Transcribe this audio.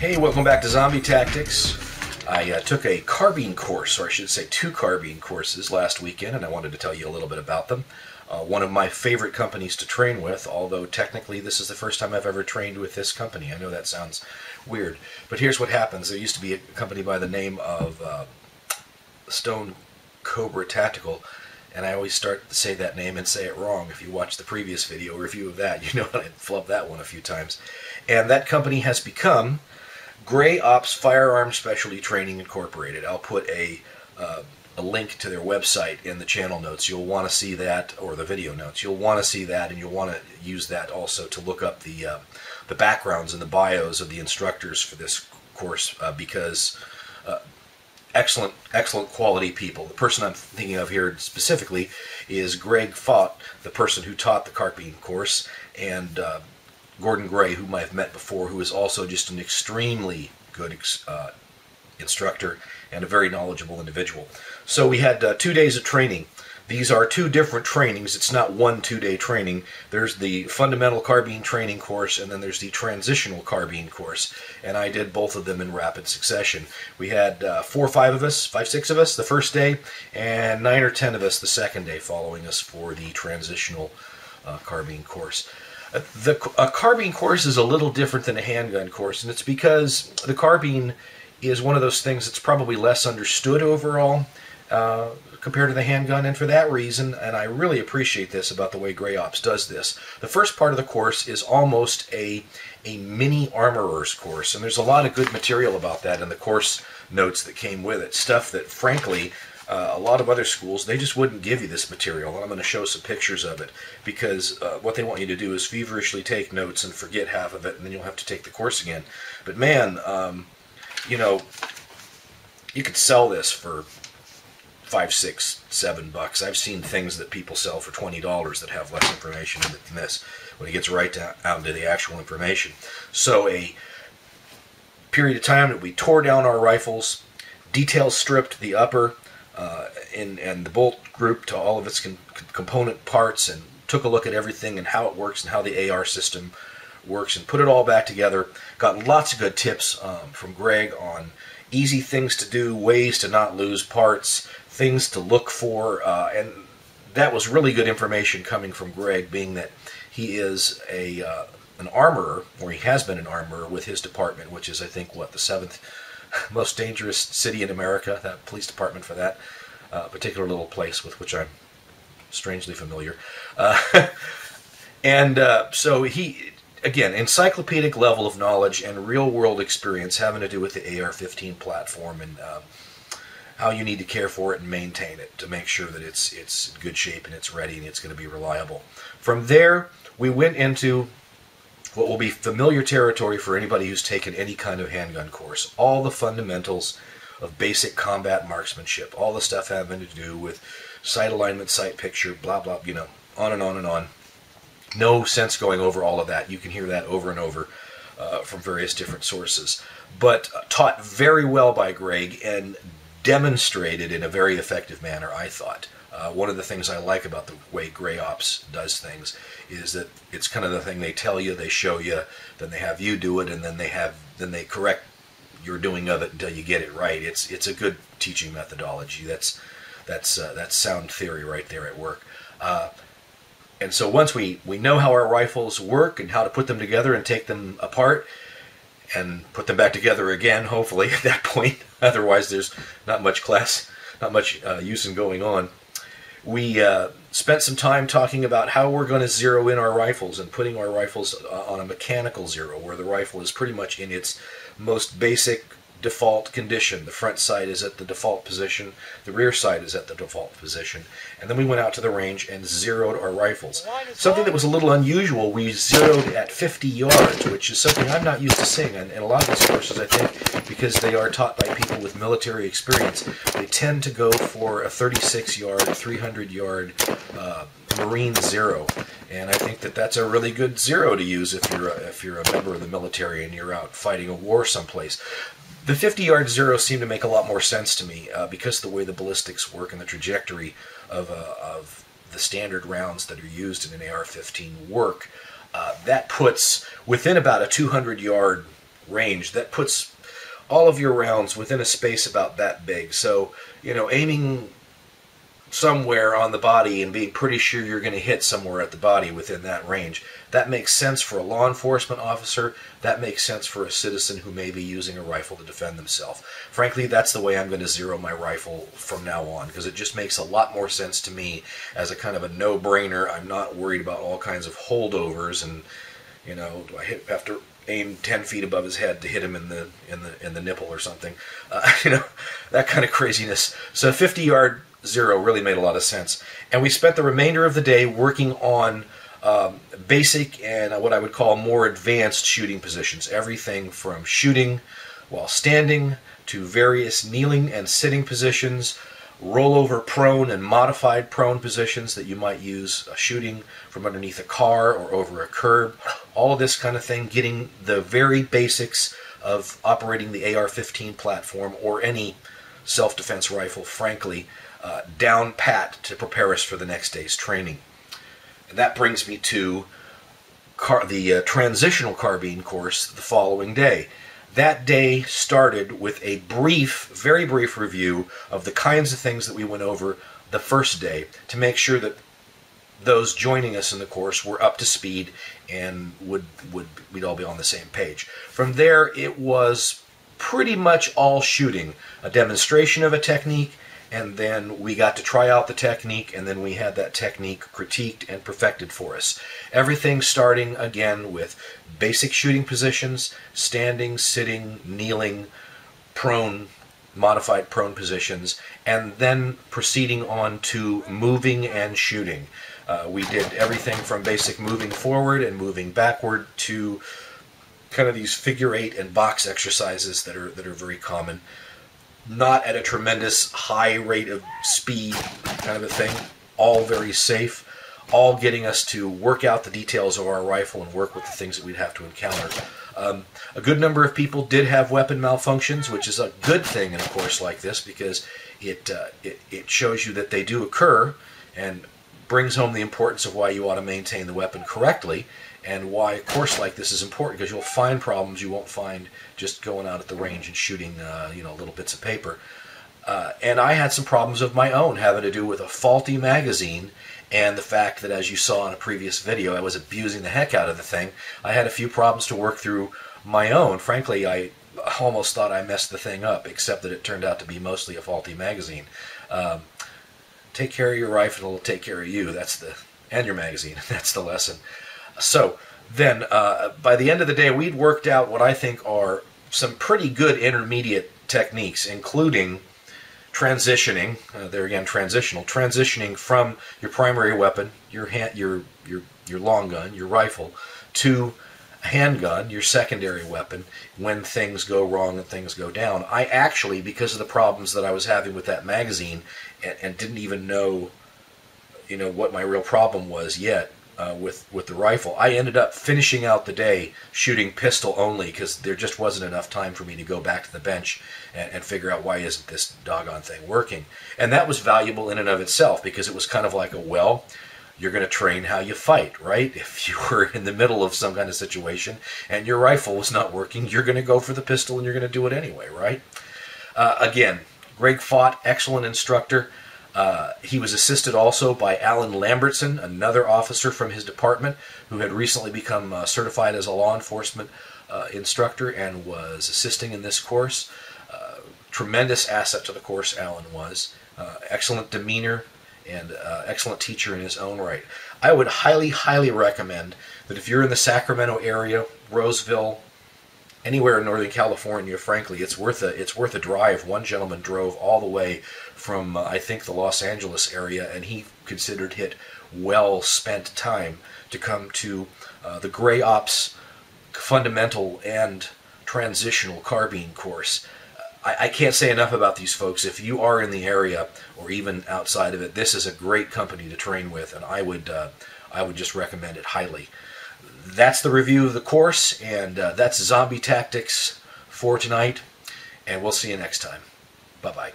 Hey, welcome back to Zombie Tactics. I took a carbine course, or I should say 2 carbine courses last weekend, and I wanted to tell you a little bit about them. One of my favorite companies to train with, although technically this is the first time I've ever trained with this company. I know that sounds weird, but here's what happens. There used to be a company by the name of Stone Cobra Tactical, and I always start to say that name and say it wrong. If you watch the previous video review of that, you know I flubbed that one a few times. And that company has become Gray Ops Firearms Specialty Training Incorporated. I'll put a link to their website in the channel notes. You'll want to see that, or the video notes. You'll want to see that, and you'll want to use that also to look up the backgrounds and the bios of the instructors for this course, because excellent quality people. The person I'm thinking of here specifically is Greg Faught, the person who taught the carbine course, and Gordon Gray, whom I've met before, who is also just an extremely good instructor and a very knowledgeable individual. So we had 2 days of training. These are 2 different trainings. It's not one 2-day training. There's the fundamental carbine training course, and then there's the transitional carbine course. And I did both of them in rapid succession. We had 4 or 5 of us, 5, 6 of us the first day, and 9 or 10 of us the second day following us for the transitional carbine course. The carbine course is a little different than a handgun course, and it's because the carbine is one of those things that's probably less understood overall compared to the handgun, and for that reason, and I really appreciate this about the way Gray Ops does this, the first part of the course is almost a mini armorer's course, and there's a lot of good material about that in the course notes that came with it, stuff that frankly a lot of other schools, they just wouldn't give you this material, and I'm going to show some pictures of it, because what they want you to do is feverishly take notes and forget half of it, and then you'll have to take the course again. But man, you know, you could sell this for $5, $6, $7. I've seen things that people sell for $20 that have less information in it than this, when it gets right down to the actual information. So a period of time that we tore down our rifles, detail stripped the upper, and the bolt group to all of its component parts, and took a look at everything and how it works and how the AR system works, and put it all back together. Got lots of good tips from Greg on easy things to do, ways to not lose parts, things to look for, and that was really good information coming from Greg, being that he is an armorer, or he has been an armorer with his department, which is, I think, what, the 7th most dangerous city in America, that police department for that particular little place with which I'm strangely familiar. So he, again, encyclopedic level of knowledge and real-world experience having to do with the AR-15 platform, and how you need to care for it and maintain it to make sure that it's in good shape and it's ready and it's going to be reliable. From there, we went into what will be familiar territory for anybody who's taken any kind of handgun course. All the fundamentals of basic combat marksmanship, all the stuff having to do with sight alignment, sight picture, blah, blah, you know, on and on and on. No sense going over all of that. You can hear that over and over from various different sources. But taught very well by Greg and demonstrated in a very effective manner, I thought. One of the things I like about the way Gray Ops does things is that it's kind of the thing they tell you, they show you, then they have you do it, and then they correct your doing of it until you get it right. It's a good teaching methodology. That's sound theory right there at work. And so once we know how our rifles work and how to put them together and take them apart and put them back together again, hopefully at that point, otherwise there's not much use in going on. We spent some time talking about how we're going to zero in our rifles and putting our rifles on a mechanical zero, where the rifle is pretty much in its most basic default condition. The front sight is at the default position, the rear sight is at the default position, and then we went out to the range and zeroed our rifles. Something that was a little unusual, we zeroed at 50 yards, which is something I'm not used to seeing, and a lot of these courses, I think, because they are taught by people with military experience, they tend to go for a 36-yard, 300-yard Marine zero, and I think that that's a really good zero to use if you're a member of the military and you're out fighting a war someplace. The 50-yard zero seemed to make a lot more sense to me because of the way the ballistics work and the trajectory of the standard rounds that are used in an AR-15 work. That puts within about a 200-yard range. That puts all of your rounds within a space about that big. So, aiming somewhere on the body and being pretty sure you're going to hit somewhere at the body within that range. That makes sense for a law enforcement officer. That makes sense for a citizen who may be using a rifle to defend themselves. Frankly, that's the way I'm going to zero my rifle from now on, because it just makes a lot more sense to me as a kind of a no-brainer. I'm not worried about all kinds of holdovers and, do I have to aim 10 feet above his head to hit him in the nipple or something. That kind of craziness. So 50-yard zero really made a lot of sense. And we spent the remainder of the day working on basic and what I would call more advanced shooting positions. Everything from shooting while standing to various kneeling and sitting positions, rollover prone and modified prone positions that you might use shooting from underneath a car or over a curb. All of this kind of thing, getting the very basics of operating the AR-15 platform or any self-defense rifle, frankly, down pat to prepare us for the next day's training. And that brings me to the Transitional Carbine course the following day. That day started with a very brief review of the kinds of things that we went over the first day to make sure that those joining us in the course were up to speed and we'd all be on the same page. From there, it was pretty much all shooting, a demonstration of a technique, and then we got to try out the technique, and then we had that technique critiqued and perfected for us. Everything starting again with basic shooting positions, standing, sitting, kneeling, prone, modified prone positions, and then proceeding on to moving and shooting. We did everything from basic moving forward and moving backward to kind of these figure eight and box exercises that are very common. Not at a tremendous high rate of speed kind of a thing. All very safe. All getting us to work out the details of our rifle and work with the things that we'd have to encounter. A good number of people did have weapon malfunctions, which is a good thing in a course like this because it shows you that they do occur and brings home the importance of why you ought to maintain the weapon correctly and why a course like this is important, because you'll find problems you won't find just going out at the range and shooting little bits of paper. And I had some problems of my own having to do with a faulty magazine and the fact that, as you saw in a previous video, I was abusing the heck out of the thing. I had a few problems to work through my own. Frankly, I almost thought I messed the thing up, except that it turned out to be mostly a faulty magazine. Take care of your rifle, it'll take care of you. And your magazine. That's the lesson. So then, by the end of the day, we'd worked out what I think are some pretty good intermediate techniques, including transitioning. There again, transitioning from your primary weapon, your long gun, your rifle, to a handgun, your secondary weapon, when things go wrong and things go down. I actually, because of the problems that I was having with that magazine, and didn't even know, what my real problem was yet. With the rifle, I ended up finishing out the day shooting pistol only because there just wasn't enough time for me to go back to the bench and figure out why isn't this doggone thing working. And that was valuable in and of itself because it was kind of like you're going to train how you fight, right? If you were in the middle of some kind of situation and your rifle was not working, you're going to go for the pistol and you're going to do it anyway, right? Again, Greg Faught, excellent instructor. He was assisted also by Alan Lambertson, another officer from his department who had recently become certified as a law enforcement instructor and was assisting in this course. Tremendous asset to the course, Alan was. Excellent demeanor and excellent teacher in his own right. I would highly, highly recommend that if you're in the Sacramento area, Roseville, anywhere in Northern California, frankly, it's worth a drive. One gentleman drove all the way from, I think, the Los Angeles area, and he considered it well-spent time to come to the Gray Ops Fundamental and Transitional Carbine course. I can't say enough about these folks. If you are in the area or even outside of it, this is a great company to train with, and I would just recommend it highly. That's the review of the course, and that's Zombie Tactics for tonight, and we'll see you next time. Bye-bye.